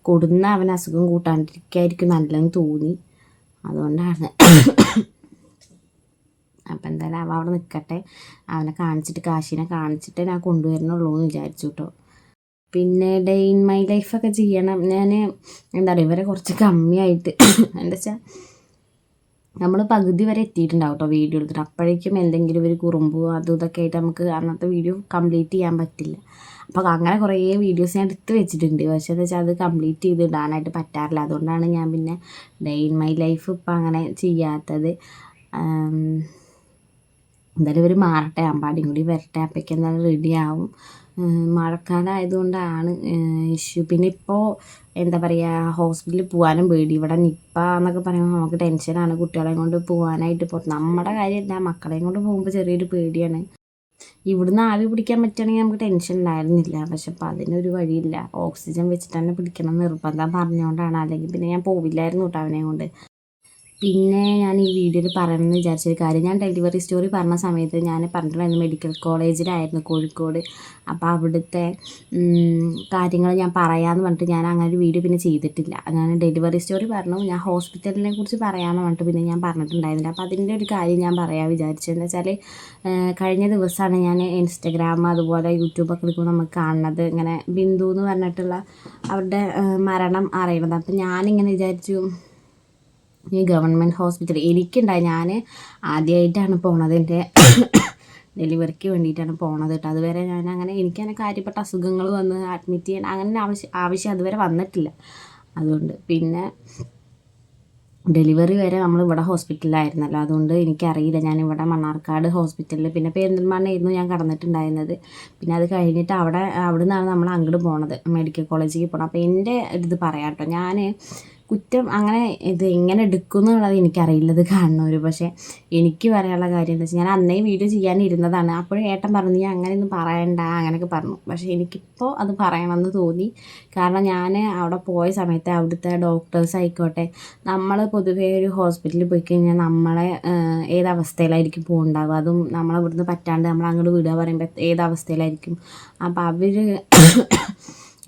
കൊടുന്ന അവൻ അസുഖം കൂട്ടാണ്ടിരിക്കായിരിക്കും നല്ലതെന്ന് തോന്നി. അതുകൊണ്ടാണ്. അപ്പം എന്തായാലും അവൻ അവിടെ നിൽക്കട്ടെ. അവനെ കാണിച്ചിട്ട് കാശീനെ കാണിച്ചിട്ട് ഞാൻ കൊണ്ടുവരണുള്ളൂ എന്ന് വിചാരിച്ചു കേട്ടോ. പിന്നെ ഡേ ഇൻ മൈ ലൈഫൊക്കെ ചെയ്യണം. ഞാൻ എന്താ പറയുക, ഇവരെ കുറച്ച് കമ്മിയായിട്ട് എന്താ വെച്ചാൽ നമ്മൾ പകുതി വരെ എത്തിയിട്ടുണ്ടാവും കേട്ടോ വീഡിയോ എടുത്തിട്ട്. അപ്പോഴേക്കും എന്തെങ്കിലും ഒരു കുറുമ്പോ അതും ഇതൊക്കെ ആയിട്ട് നമുക്ക് അന്നത്തെ വീഡിയോ കംപ്ലീറ്റ് ചെയ്യാൻ പറ്റില്ല. അപ്പോൾ അങ്ങനെ കുറേ വീഡിയോസ് ഞാൻ എടുത്ത് വെച്ചിട്ടുണ്ട്. പക്ഷേ എന്താ വെച്ചാൽ അത് കംപ്ലീറ്റ് ചെയ്ത് ഇടാനായിട്ട് പറ്റാറില്ല. അതുകൊണ്ടാണ് ഞാൻ പിന്നെ ഡേ ഇൻ മൈ ലൈഫ് ഇപ്പം അങ്ങനെ ചെയ്യാത്തത്. എന്തായാലും ഇവർ മാറട്ടെ, അമ്പാടിയും കൂടി വരട്ടെ. അപ്പോഴേക്കും എന്തായാലും റെഡിയാവും. മഴക്കാലം ആയതുകൊണ്ടാണ് ഇഷ്യൂ. പിന്നെ ഇപ്പോൾ എന്താ പറയുക, ഹോസ്പിറ്റലിൽ പോകാനും പേടി. ഇവിടെ നിപ്പ എന്നൊക്കെ പറയുമ്പോൾ നമുക്ക് ടെൻഷനാണ്. കുട്ടികളെയും കൊണ്ട് പോകാനായിട്ട് നമ്മുടെ കാര്യമല്ല, മക്കളെയും കൊണ്ട് പോകുമ്പോൾ ചെറിയൊരു പേടിയാണ്. ഇവിടുന്ന് ആവി പിടിക്കാൻ പറ്റുകയാണെങ്കിൽ നമുക്ക് ടെൻഷൻ ഉണ്ടായിരുന്നില്ല. പക്ഷെ അപ്പോൾ അതിനൊരു വഴിയില്ല. ഓക്സിജൻ വെച്ചിട്ട് തന്നെ പിടിക്കണം നിർബന്ധം പറഞ്ഞുകൊണ്ടാണ്. അല്ലെങ്കിൽ പിന്നെ ഞാൻ പോവില്ലായിരുന്നു കേട്ടോ അവനെ കൊണ്ട്. പിന്നെ ഞാൻ ഈ വീഡിയോയിൽ പറയണമെന്ന് വിചാരിച്ചൊരു കാര്യം, ഞാൻ ഡെലിവറി സ്റ്റോറി പറഞ്ഞ സമയത്ത് ഞാൻ പറഞ്ഞിട്ടുണ്ടായിരുന്നു മെഡിക്കൽ കോളേജിലായിരുന്നു കോഴിക്കോട്. അപ്പോൾ അവിടുത്തെ കാര്യങ്ങൾ ഞാൻ പറയാമെന്ന് പറഞ്ഞിട്ട് ഞാൻ അങ്ങനെ ഒരു വീഡിയോ പിന്നെ ചെയ്തിട്ടില്ല. ഞാൻ ഡെലിവറി സ്റ്റോറി പറഞ്ഞു, ഞാൻ ഹോസ്പിറ്റലിനെ കുറിച്ച് പറയാമെന്ന് പറഞ്ഞിട്ട് പിന്നെ ഞാൻ പറഞ്ഞിട്ടുണ്ടായിരുന്നില്ല. അപ്പോൾ അതിൻ്റെ ഒരു കാര്യം ഞാൻ പറയാൻ വിചാരിച്ചതെന്ന് വെച്ചാൽ, കഴിഞ്ഞ ദിവസമാണ് ഞാൻ ഇൻസ്റ്റഗ്രാം അതുപോലെ യൂട്യൂബൊക്കെ എടുക്കുമ്പോൾ നമുക്ക് കാണുന്നത് ഇങ്ങനെ ബിന്ദു എന്ന് പറഞ്ഞിട്ടുള്ള അവരുടെ മരണം അറിയണത്. അപ്പോൾ ഞാനിങ്ങനെ വിചാരിച്ചു, ഈ ഗവൺമെൻറ് ഹോസ്പിറ്റൽ എനിക്കുണ്ടായി, ഞാൻ ആദ്യമായിട്ടാണ് പോണത്, എൻ്റെ ഡെലിവറിക്ക് വേണ്ടിയിട്ടാണ് പോണത് കേട്ടോ. അതുവരെ ഞാൻ അങ്ങനെ എനിക്കങ്ങനെ കാര്യപ്പെട്ട അസുഖങ്ങൾ വന്ന് അഡ്മിറ്റ് ചെയ്യാൻ അങ്ങനെ ആവശ്യം അതുവരെ വന്നിട്ടില്ല. അതുകൊണ്ട് പിന്നെ ഡെലിവറി വരെ നമ്മൾ ഇവിടെ ഹോസ്പിറ്റലിലായിരുന്നല്ലോ, അതുകൊണ്ട് എനിക്കറിയില്ല. ഞാനിവിടെ മണ്ണാർക്കാട് ഹോസ്പിറ്റലിൽ, പിന്നെ പെരിന്തൽമണ്ണയായിരുന്നു ഞാൻ കിടന്നിട്ടുണ്ടായിരുന്നത്. പിന്നെ അത് കഴിഞ്ഞിട്ട് അവിടെ നിന്നാണ് നമ്മൾ അങ്ങോട്ട് പോണത്, മെഡിക്കൽ കോളേജിലേക്ക് പോകണം. അപ്പോൾ എൻ്റെ ഇത് പറയാം കേട്ടോ, ഞാൻ കുറ്റം അങ്ങനെ ഇത് എങ്ങനെ എടുക്കും എന്നുള്ളത് എനിക്കറിയില്ല, ഇത് കാണുന്നവർ. പക്ഷേ എനിക്ക് പറയാനുള്ള കാര്യം എന്താ വെച്ചാൽ, ഞാൻ അന്നേ വീഡിയോ ചെയ്യാനിരുന്നതാണ്. അപ്പോഴും ഏട്ടൻ പറഞ്ഞു നീ അങ്ങനെയൊന്നും പറയണ്ട അങ്ങനെയൊക്കെ പറഞ്ഞു. പക്ഷേ എനിക്കിപ്പോൾ അത് പറയണമെന്ന് തോന്നി. കാരണം ഞാൻ അവിടെ പോയ സമയത്ത് അവിടുത്തെ ഡോക്ടേഴ്സ് ആയിക്കോട്ടെ, നമ്മൾ പൊതുവേ ഒരു ഹോസ്പിറ്റലിൽ പോയി കഴിഞ്ഞാൽ നമ്മളെ ഏതവസ്ഥയിലായിരിക്കും പോകുന്നുണ്ടാവുക, അതും നമ്മളിവിടുന്ന് പറ്റാണ്ട് നമ്മൾ അങ്ങോട്ട് വിടുക പറയുമ്പോൾ ഏതവസ്ഥയിലായിരിക്കും. അപ്പോൾ അവർ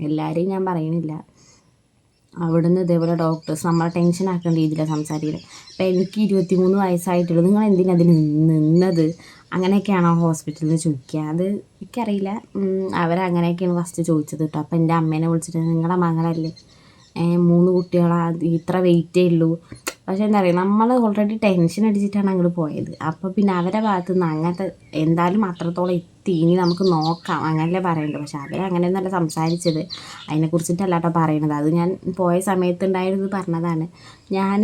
എല്ലാവരെയും ഞാൻ പറയണില്ല, അവിടുന്ന് ഇതേപോലെ ഡോക്ടേഴ്സ് നമ്മളെ ടെൻഷൻ ആക്കേണ്ട രീതിയിലാണ് സംസാരിക്കുന്നത്. അപ്പോൾ എനിക്ക് 23 വയസ്സായിട്ടുള്ളൂ, നിങ്ങൾ എന്തിനാ അതിന് നിന്നത്, അങ്ങനെയൊക്കെയാണോ ഹോസ്പിറ്റലിൽ ചോദിക്കുക? അത് എനിക്കറിയില്ല. അവരങ്ങനെയൊക്കെയാണ് ഫസ്റ്റ് ചോദിച്ചത് കേട്ടോ. അപ്പോൾ എൻ്റെ അമ്മേനെ വിളിച്ചിട്ട് നിങ്ങളുടെ മകളല്ലേ, 3 കുട്ടികളാ, ഇത്ര വെയിറ്റേ ഉള്ളൂ. പക്ഷേ എന്താ പറയുക, നമ്മൾ ഓൾറെഡി ടെൻഷൻ അടിച്ചിട്ടാണ് അങ്ങോട്ട് പോയത്. അപ്പോൾ പിന്നെ അവരെ ഭാഗത്തു നിന്ന് അങ്ങനത്തെ എന്തായാലും അത്രത്തോളം എത്തി, ഇനി നമുക്ക് നോക്കാം അങ്ങനല്ലേ പറയേണ്ടത്. പക്ഷേ അവരങ്ങനെയൊന്നല്ല സംസാരിച്ചത്, അതിനെക്കുറിച്ചിട്ടല്ല കേട്ടോ പറയണത്. അത് ഞാൻ പോയ സമയത്തുണ്ടായിരുന്നത് പറഞ്ഞതാണ്. ഞാൻ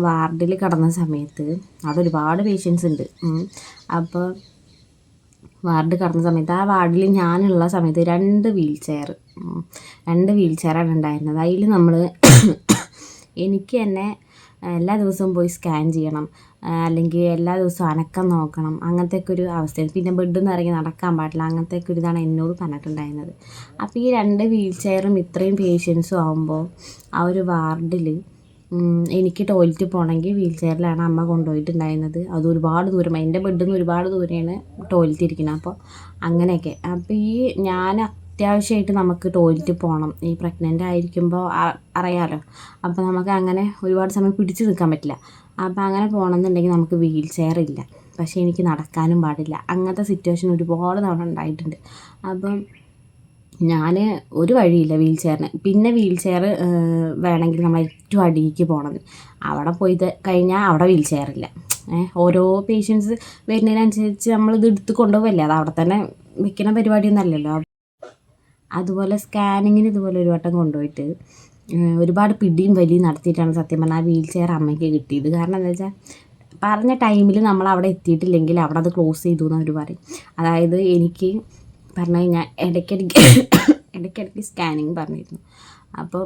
വാർഡിൽ കിടന്ന സമയത്ത് അവിടെ ഒരുപാട് പേഷ്യൻസ് ഉണ്ട്. അപ്പോൾ വാർഡ് കിടന്ന സമയത്ത് ആ വാർഡിൽ ഞാനുള്ള സമയത്ത് 2 വീൽ ചെയറാണ് ഉണ്ടായിരുന്നത്. അതിൽ നമ്മൾ എനിക്ക് തന്നെ എല്ലാ ദിവസവും പോയി സ്കാൻ ചെയ്യണം, അല്ലെങ്കിൽ എല്ലാ ദിവസവും അനക്കം നോക്കണം, അങ്ങനത്തെയൊക്കെ ഒരു അവസ്ഥയാണ്. പിന്നെ ബെഡിൽ നിന്ന് ഇറങ്ങി നടക്കാൻ പാടില്ല, അങ്ങനത്തെയൊക്കെ ഒരു ഇതാണ് എന്നോട് പറഞ്ഞിട്ടുണ്ടായിരുന്നത്. അപ്പോൾ ഈ 2 വീൽ ചെയറും ഇത്രയും പേഷ്യൻസും ആകുമ്പോൾ ആ ഒരു വാർഡിൽ എനിക്ക് ടോയ്ലറ്റ് പോകണമെങ്കിൽ വീൽ ചെയറിലാണ് അമ്മ കൊണ്ടുപോയിട്ടുണ്ടായിരുന്നത്. അത് ഒരുപാട് ദൂരം, എൻ്റെ ബെഡിൽ നിന്ന് ഒരുപാട് ദൂരെയാണ് ടോയ്ലറ്റ് ഇരിക്കുന്നത്. അപ്പോൾ അങ്ങനെയൊക്കെ. അപ്പോൾ ഈ ഞാൻ അത്യാവശ്യമായിട്ട് നമുക്ക് ടോയ്ലറ്റ് പോകണം, ഈ പ്രഗ്നൻ്റ് ആയിരിക്കുമ്പോൾ അറിയാമല്ലോ. അപ്പോൾ നമുക്ക് അങ്ങനെ ഒരുപാട് സമയം പിടിച്ച് നിൽക്കാൻ പറ്റില്ല. അപ്പോൾ അങ്ങനെ പോകണമെന്നുണ്ടെങ്കിൽ നമുക്ക് വീൽ ചെയർ ഇല്ല, പക്ഷേ എനിക്ക് നടക്കാനും പാടില്ല. അങ്ങനത്തെ സിറ്റുവേഷൻ ഒരുപാട് തവണ ഉണ്ടായിട്ടുണ്ട്. അപ്പം ഞാൻ ഒരു വഴിയില്ല വീൽ ചെയറിന്. പിന്നെ വീൽ ചെയർ വേണമെങ്കിൽ നമ്മൾ ഏറ്റവും അടിയിലേക്ക് പോകണം. അവിടെ പോയി കഴിഞ്ഞാൽ അവിടെ വീൽ ചെയറില്ല. ഓരോ പേഷ്യൻസ് വരുന്നതിനനുസരിച്ച് നമ്മളിത് എടുത്ത് കൊണ്ടുപോകല്ലേ, അത് അവിടെ തന്നെ വെക്കുന്ന പരിപാടിയൊന്നും അല്ലല്ലോ. അതുപോലെ സ്കാനിങ്ങിന് ഇതുപോലെ ഒരു വട്ടം കൊണ്ടുപോയിട്ട് ഒരുപാട് പിടിയും വലിയും നടത്തിയിട്ടാണ് സത്യം പറഞ്ഞാൽ ആ വീൽ ചെയർ അമ്മയ്ക്ക് കിട്ടിയത്. കാരണം എന്താ വെച്ചാൽ, പറഞ്ഞ ടൈമിൽ നമ്മൾ അവിടെ എത്തിയിട്ടില്ലെങ്കിൽ അവിടെ അത് ക്ലോസ് ചെയ്തു എന്ന് അവർ പറയും. അതായത് എനിക്ക് പറഞ്ഞു കഴിഞ്ഞാൽ ഇടയ്ക്കിടയ്ക്ക് സ്കാനിങ് പറഞ്ഞിരുന്നു. അപ്പോൾ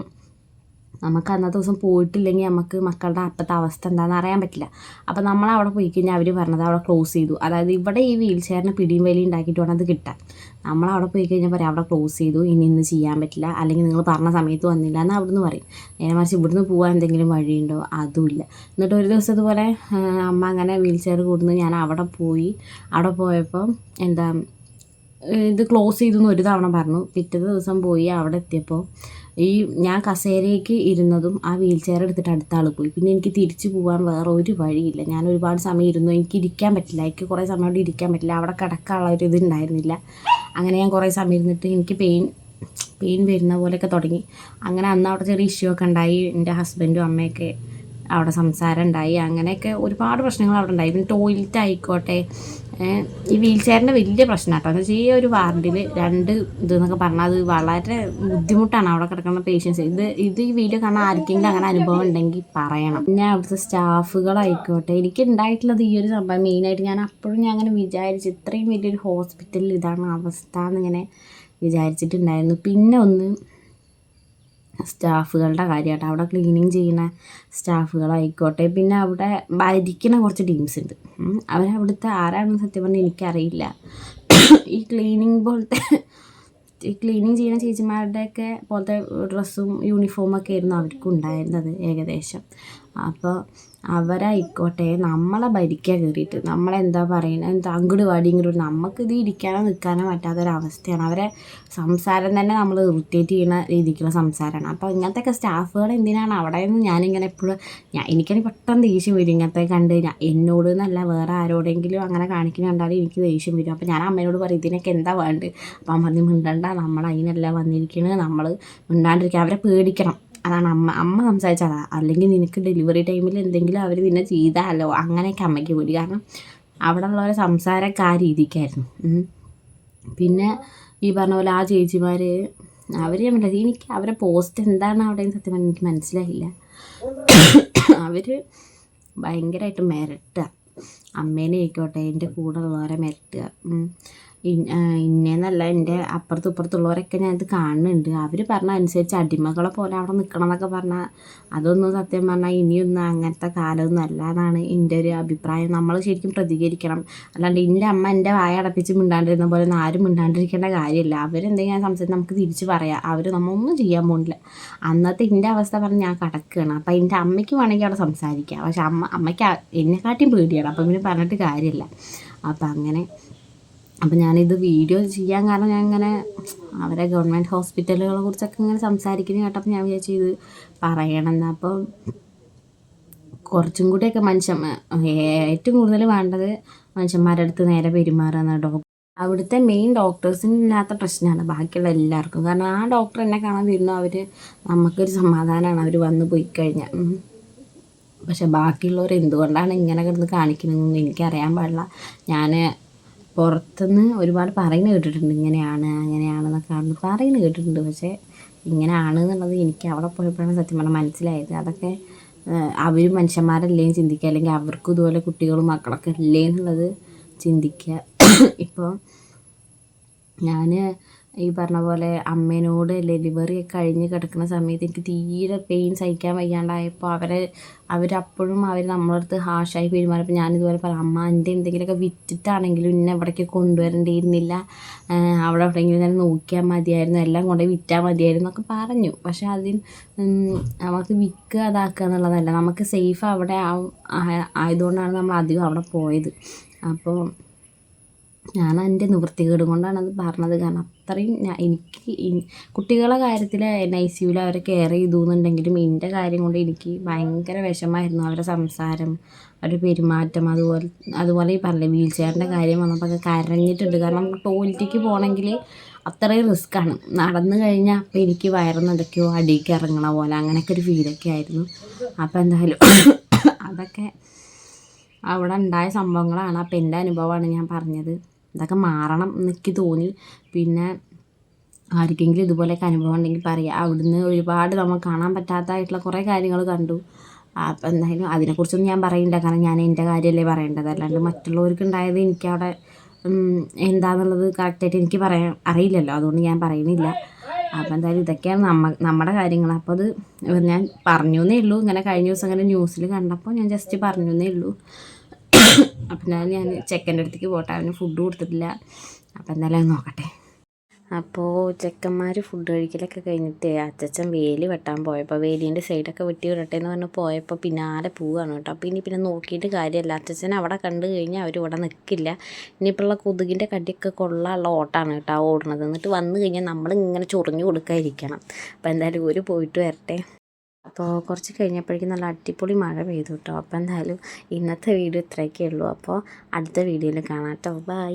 നമുക്ക് അന്നത്തെ ദിവസം പോയിട്ടില്ലെങ്കിൽ നമുക്ക് മക്കളുടെ അപ്പോഴത്തെ അവസ്ഥ എന്താണെന്ന് അറിയാൻ പറ്റില്ല. അപ്പോൾ നമ്മൾ അവിടെ പോയി കഴിഞ്ഞാൽ അവർ പറഞ്ഞത് അവിടെ ക്ലോസ് ചെയ്തു. അതായത് ഇവിടെ ഈ വീൽ ചെയറിന് പിടിയും വലിയും ഉണ്ടാക്കിയിട്ട് വേണം അത് കിട്ടാൻ. നമ്മളവിടെ പോയി കഴിഞ്ഞാൽ പറയാം അവിടെ ക്ലോസ് ചെയ്തു, ഇന്ന് ചെയ്യാൻ പറ്റില്ല, അല്ലെങ്കിൽ നിങ്ങൾ പറഞ്ഞ സമയത്ത് വന്നില്ല എന്ന് അവിടുന്ന് പറയും. നേരെ മറിച്ച് ഇവിടുന്ന് പോകാൻ എന്തെങ്കിലും വഴിയുണ്ടോ, അതുമില്ല. എന്നിട്ട് ഒരു ദിവസം ഇതുപോലെ അമ്മ അങ്ങനെ വീൽ ചെയർ കൂടുന്നു, ഞാൻ അവിടെ പോയപ്പോൾ എന്താ ഇത് ക്ലോസ് ചെയ്തു എന്ന് ഒരു തവണ പറഞ്ഞു. പിറ്റേ ദിവസം പോയി അവിടെ എത്തിയപ്പോൾ ഈ ഞാൻ കസേരയ്ക്ക് ഇരുന്നതും ആ വീൽ ചെയർ എടുത്തിട്ട് അടുത്ത ആൾ പോയി. പിന്നെ എനിക്ക് തിരിച്ചു പോകാൻ വേറെ ഒരു വഴിയില്ല. ഞാൻ ഒരുപാട് സമയം ഇരുന്നു, എനിക്ക് ഇരിക്കാൻ പറ്റില്ല, എനിക്ക് കുറേ സമയം അവിടെ ഇരിക്കാൻ പറ്റില്ല, അവിടെ കിടക്കാനുള്ള ഒരു ഇത് ഉണ്ടായിരുന്നില്ല. അങ്ങനെ ഞാൻ കുറേ സമയം ഇരുന്നിട്ട് എനിക്ക് പെയിൻ വരുന്ന പോലെയൊക്കെ തുടങ്ങി. അങ്ങനെ അന്ന് അവിടെ ചെറിയ ഇഷ്യൂ ഒക്കെ ഉണ്ടായി. എൻ്റെ ഹസ്ബൻഡും അമ്മയൊക്കെ അവിടെ സംസാരം ഉണ്ടായി. അങ്ങനെയൊക്കെ ഒരുപാട് പ്രശ്നങ്ങൾ അവിടെ ഉണ്ടായി. പിന്നെ ടോയ്ലറ്റ് ആയിക്കോട്ടെ, ഈ വീൽ ചെയറിൻ്റെ വലിയ പ്രശ്നം കേട്ടോ. എന്ന് വെച്ചാൽ ഈ ഒരു വാർഡിൽ 2 ഇതെന്നൊക്കെ പറഞ്ഞാൽ അത് വളരെ ബുദ്ധിമുട്ടാണ് അവിടെ കിടക്കുന്ന പേഷ്യൻസ്. ഈ വീഡിയോ കാണാൻ ആർക്കെങ്കിലും അങ്ങനെ അനുഭവം ഉണ്ടെങ്കിൽ പറയണം. പിന്നെ അവിടുത്തെ സ്റ്റാഫുകളായിക്കോട്ടെ, എനിക്ക് ഉണ്ടായിട്ടുള്ളത് ഈ ഒരു സംഭവം മെയിനായിട്ട്. ഞാൻ അപ്പോഴും ഞാൻ അങ്ങനെ വിചാരിച്ചു, ഇത്രയും വലിയൊരു ഹോസ്പിറ്റലിൽ ഇതാണ് അവസ്ഥ എന്നിങ്ങനെ വിചാരിച്ചിട്ടുണ്ടായിരുന്നു. പിന്നെ ഒന്ന് സ്റ്റാഫുകളുടെ കാര്യമായിട്ട്, അവിടെ ക്ലീനിങ് ചെയ്യുന്ന സ്റ്റാഫുകളായിക്കോട്ടെ, പിന്നെ അവിടെ ഭരിക്കുന്ന കുറച്ച് ടീംസ് ഉണ്ട്. അവരവിടുത്തെ ആരാണെന്ന് സത്യം പറഞ്ഞാൽ എനിക്കറിയില്ല. ഈ ക്ലീനിങ് ചെയ്യുന്ന ചേച്ചിമാരുടെയൊക്കെ പോലത്തെ ഡ്രസ്സും യൂണിഫോമൊക്കെ ആയിരുന്നു അവർക്കും ഉണ്ടായിരുന്നത് ഏകദേശം. അപ്പോൾ അവരായിക്കോട്ടെ നമ്മളെ ഭരിക്കാൻ കയറിയിട്ട് നമ്മളെന്താ പറയുന്നത്, എന്താ അങ്ങോട്ട് വാടി ഇങ്ങോട്ട്, നമുക്കിത് ഇരിക്കാനോ നിൽക്കാനോ പറ്റാത്തൊരവസ്ഥയാണ്. അവരെ സംസാരം തന്നെ നമ്മൾ ഇറിറ്റേറ്റ് ചെയ്യുന്ന രീതിക്കുള്ള സംസാരമാണ്. അപ്പോൾ ഇങ്ങനത്തെയൊക്കെ സ്റ്റാഫുകൾ എന്തിനാണ് അവിടെ നിന്ന് ഞാനിങ്ങനെ എപ്പോഴും എനിക്കാണെങ്കിൽ പെട്ടെന്ന് ദേഷ്യം വരും ഇങ്ങനത്തെ കണ്ട് കഴിഞ്ഞാൽ. എന്നോട് എന്നല്ല വേറെ ആരോടെങ്കിലും അങ്ങനെ കാണിക്കുന്ന കണ്ടാലും എനിക്ക് ദേഷ്യം വരും. അപ്പോൾ ഞാൻ അമ്മേനോട് പറയും ഇതിനൊക്കെ എന്താ വേണ്ടത്. അപ്പം അമ്മ പറഞ്ഞ് മിണ്ടണ്ട, നമ്മൾ അതിനല്ല വന്നിരിക്കുന്നത്, നമ്മൾ മിണ്ടാണ്ടിരിക്കുക, അവരെ പേടിക്കണം. അതാണ് അമ്മ സംസാരിച്ചതാ. അല്ലെങ്കിൽ നിനക്ക് ഡെലിവറി ടൈമിൽ എന്തെങ്കിലും അവർ നിന്നെ ചെയ്താലോ അങ്ങനെയൊക്കെ അമ്മയ്ക്ക് പേടി. കാരണം അവിടെ ഉള്ളവരെ സംസാരമൊക്കെ ആ രീതിക്കായിരുന്നു. പിന്നെ ഈ പറഞ്ഞ പോലെ ആ ചേച്ചിമാർ അവർ എനിക്ക് അവരെ പോസ്റ്റ് എന്താണ് അവിടെ സത്യം പറഞ്ഞാൽ എനിക്ക് മനസ്സിലായില്ല. അവർ ഭയങ്കരമായിട്ട് മിരട്ടുക, അമ്മേനെ ആയിക്കോട്ടെ എൻ്റെ കൂടെ ഉള്ളവരെ മിരട്ടുക. ഇന്നേന്നല്ല, എൻ്റെ അപ്പുറത്തും ഇപ്പുറത്തുള്ളവരൊക്കെ ഞാനിത് കാണുന്നുണ്ട്. അവർ പറഞ്ഞ അനുസരിച്ച് അടിമകളെ പോലെ അവിടെ നിൽക്കണം എന്നൊക്കെ പറഞ്ഞാൽ അതൊന്നും സത്യം പറഞ്ഞാൽ ഇനിയൊന്നും അങ്ങനത്തെ കാലമൊന്നും അല്ല എന്നാണ് എൻ്റെ ഒരു അഭിപ്രായം. നമ്മൾ ശരിക്കും പ്രതികരിക്കണം. അല്ലാണ്ട് എൻ്റെ അമ്മ എൻ്റെ വായ അടപ്പിച്ച് മിണ്ടാണ്ടിരുന്ന പോലെ ഒന്നും ആരും മിണ്ടാണ്ടിരിക്കേണ്ട കാര്യമില്ല. അവരെന്തെങ്കിലും സംസാരിച്ച് നമുക്ക് തിരിച്ച് പറയാം. അവർ നമ്മൊന്നും ചെയ്യാൻ പോകുന്നില്ല. അന്നത്തെ എൻ്റെ അവസ്ഥ പറഞ്ഞ് ഞാൻ കിടക്കുകയാണ്. അപ്പം എൻ്റെ അമ്മയ്ക്ക് വേണമെങ്കിൽ അവിടെ സംസാരിക്കാം. പക്ഷെ അമ്മയ്ക്ക് എന്നെക്കാട്ടിയും പേടിയാണ്. അപ്പം പിന്നെ പറഞ്ഞിട്ട് കാര്യമില്ല. അപ്പം അങ്ങനെ ഞാനിത് വീഡിയോ ചെയ്യാൻ കാരണം ഞാൻ ഇങ്ങനെ അവരെ ഗവൺമെൻറ് ഹോസ്പിറ്റലുകളെ കുറിച്ചൊക്കെ ഇങ്ങനെ സംസാരിക്കുന്നത് കേട്ടപ്പോൾ ഞാൻ വിചാരിച്ചു ഇത് പറയണമെന്ന്. അപ്പോൾ കുറച്ചും കൂടിയൊക്കെ ഏറ്റവും കൂടുതൽ വേണ്ടത് മനുഷ്യന്മാരുടെ അടുത്ത് നേരെ പെരുമാറുന്ന അവിടുത്തെ മെയിൻ ഡോക്ടേഴ്സിന് ഇല്ലാത്ത പ്രശ്നമാണ് ബാക്കിയുള്ള എല്ലാവർക്കും. കാരണം ആ ഡോക്ടർ എന്നെ കാണാൻ വരുന്നു, അവർ നമുക്കൊരു സമാധാനമാണ് അവർ വന്ന് പോയി കഴിഞ്ഞാൽ. പക്ഷെ ബാക്കിയുള്ളവർ എന്തുകൊണ്ടാണ് ഇങ്ങനെ കിടന്ന് കാണിക്കുന്നതെന്നൊന്നും എനിക്കറിയാൻ പാടില്ല. ഞാൻ പുറത്തുനിന്ന് ഒരുപാട് പറയുന്നത് കേട്ടിട്ടുണ്ട്, ഇങ്ങനെയാണ് അങ്ങനെയാണെന്നൊക്കെ അവിടെ പറയുന്നത് കേട്ടിട്ടുണ്ട്. പക്ഷേ ഇങ്ങനെയാണ് എന്നുള്ളത് എനിക്ക് അവിടെ പോയപ്പോഴാണ് സത്യം പറഞ്ഞാൽ മനസ്സിലായത്. അതൊക്കെ അവർ മനുഷ്യന്മാരല്ലേ ചിന്തിക്കുക, അല്ലെങ്കിൽ അവർക്കും ഇതുപോലെ കുട്ടികളും മക്കളൊക്കെ ഇല്ലേ എന്നുള്ളത് ചിന്തിക്കുക. ഇപ്പോൾ ഞാൻ ഈ പറഞ്ഞ പോലെ അമ്മേനോട് ഡെലിവറി കഴിഞ്ഞ് കിടക്കുന്ന സമയത്ത് എനിക്ക് തീരെ പെയിൻ സഹിക്കാൻ വയ്യാണ്ടായപ്പോൾ അവരപ്പോഴും നമ്മളെ അടുത്ത് ഹാഷായി പെരുമാറിയപ്പോൾ ഞാനിതുപോലെ പറയാം, അമ്മ എൻ്റെ എന്തെങ്കിലുമൊക്കെ വിറ്റിട്ടാണെങ്കിലും ഇന്നെ ഇവിടേക്ക് കൊണ്ടുവരേണ്ടിയിരുന്നില്ല, അവിടെ എവിടെയെങ്കിലും ഞാൻ നോക്കിയാൽ മതിയായിരുന്നു, എല്ലാം കൊണ്ടുപോയി വിറ്റാൽ മതിയായിരുന്നു എന്നൊക്കെ പറഞ്ഞു. പക്ഷെ നമുക്ക് വിൽക്കുക അതാക്കുക എന്നുള്ളതല്ല, നമുക്ക് സേഫ് അവിടെ ആയതുകൊണ്ടാണ് നമ്മൾ അധികം അവിടെ പോയത്. അപ്പോൾ ഞാൻ എൻ്റെ നിവൃത്തികേട് കൊണ്ടാണത് പറഞ്ഞത്. കാരണം അത്രയും എനിക്ക് കുട്ടികളുടെ കാര്യത്തിൽ NICUവിൽ അവരെ കെയർ ചെയ്തു എന്നുണ്ടെങ്കിലും എൻ്റെ കാര്യം കൊണ്ട് എനിക്ക് ഭയങ്കര വിഷമമായിരുന്നു. അവരുടെ സംസാരം, അവരുടെ പെരുമാറ്റം, അതുപോലെ ഈ പറഞ്ഞില്ലേ വീൽ ചെയറിൻ്റെ കാര്യം വന്നപ്പോൾ കരഞ്ഞിട്ടുണ്ട്. കാരണം നമുക്ക് ടോയ്ലറ്റിലേക്ക് പോകണമെങ്കിൽ അത്രയും റിസ്ക്കാണ്. നടന്നു കഴിഞ്ഞാൽ അപ്പോൾ എനിക്ക് വയറിന്ന് എന്തൊക്കെയോ അടിയിലേക്ക് ഇറങ്ങണ പോലെ അങ്ങനെയൊക്കെ ഒരു ഫീലൊക്കെ ആയിരുന്നു. അപ്പോൾ എന്തായാലും അതൊക്കെ അവിടെ ഉണ്ടായ സംഭവങ്ങളാണ്. അപ്പോൾ എൻ്റെ അനുഭവമാണ് ഞാൻ പറഞ്ഞത്. ഇതൊക്കെ മാറണം എനിക്ക് തോന്നി. പിന്നെ ആർക്കെങ്കിലും ഇതുപോലെയൊക്കെ അനുഭവം ഉണ്ടെങ്കിൽ പറയുക. അവിടുന്ന് ഒരുപാട് നമ്മൾ കാണാൻ പറ്റാത്തതായിട്ടുള്ള കുറേ കാര്യങ്ങൾ കണ്ടു. അപ്പോൾ എന്തായാലും അതിനെക്കുറിച്ചൊന്നും ഞാൻ പറയില്ല, കാരണം ഞാൻ എൻ്റെ കാര്യമല്ലേ പറയേണ്ടത്. അല്ലാണ്ട് മറ്റുള്ളവർക്ക് ഉണ്ടായത് എനിക്കവിടെ എന്താണെന്നുള്ളത് കറക്റ്റായിട്ട് എനിക്ക് പറയാൻ അറിയില്ലല്ലോ, അതുകൊണ്ട് ഞാൻ പറയുന്നില്ല. അപ്പോൾ എന്തായാലും ഇതൊക്കെയാണ് നമ്മുടെ കാര്യങ്ങൾ. അപ്പോൾ അത് ഞാൻ പറഞ്ഞു എന്നേ ഉള്ളൂ. ഇങ്ങനെ കഴിഞ്ഞ ദിവസം അങ്ങനെ ന്യൂസിൽ കണ്ടപ്പോൾ ഞാൻ ജസ്റ്റ് പറഞ്ഞു എന്നേ ഉള്ളൂ. അപ്പം ഞാൻ ചെക്കൻ്റെ അടുത്തേക്ക് പോട്ടെ, അവന് ഫുഡ് കൊടുത്തിട്ടില്ല. അപ്പോൾ എന്തായാലും നോക്കട്ടെ. അപ്പോൾ ചെക്കന്മാർ ഫുഡ് കഴിക്കലൊക്കെ കഴിഞ്ഞിട്ട് അച്ചച്ചൻ വേലി വെട്ടാൻ പോയപ്പോൾ വേലീൻ്റെ സൈഡൊക്കെ വെട്ടി വിടട്ടെ എന്ന് പറഞ്ഞ് പോയപ്പോൾ പിന്നാലെ പോവുകയാണ് കേട്ടോ. അപ്പോൾ പിന്നെ നോക്കിയിട്ട് കാര്യമല്ല, അച്ചച്ചൻ അവിടെ കണ്ടു കഴിഞ്ഞാൽ അവരിവിടെ നിൽക്കില്ല. ഇനിയിപ്പോഴുള്ള കൊതുകിൻ്റെ കടിയൊക്കെ കൊള്ളാനുള്ള ഓട്ടമാണ് കേട്ടോ ഓടുന്നത്. എന്നിട്ട് വന്നു കഴിഞ്ഞാൽ നമ്മളിങ്ങനെ ചൊറിഞ്ഞു കൊടുക്കാതിരിക്കണം. അപ്പോൾ എന്തായാലും ഒരു പോയിട്ട് വരട്ടെ. അപ്പോൾ കുറച്ച് കഴിഞ്ഞപ്പോഴേക്കും നല്ല അടിപൊളി മഴ പെയ്തു കേട്ടോ. അപ്പോൾ എന്തായാലും ഇന്നത്തെ വീഡിയോ ഇത്രയൊക്കെ ഉള്ളൂ. അപ്പോൾ അടുത്ത വീഡിയോയിൽ കാണാം കേട്ടോ. ബൈ.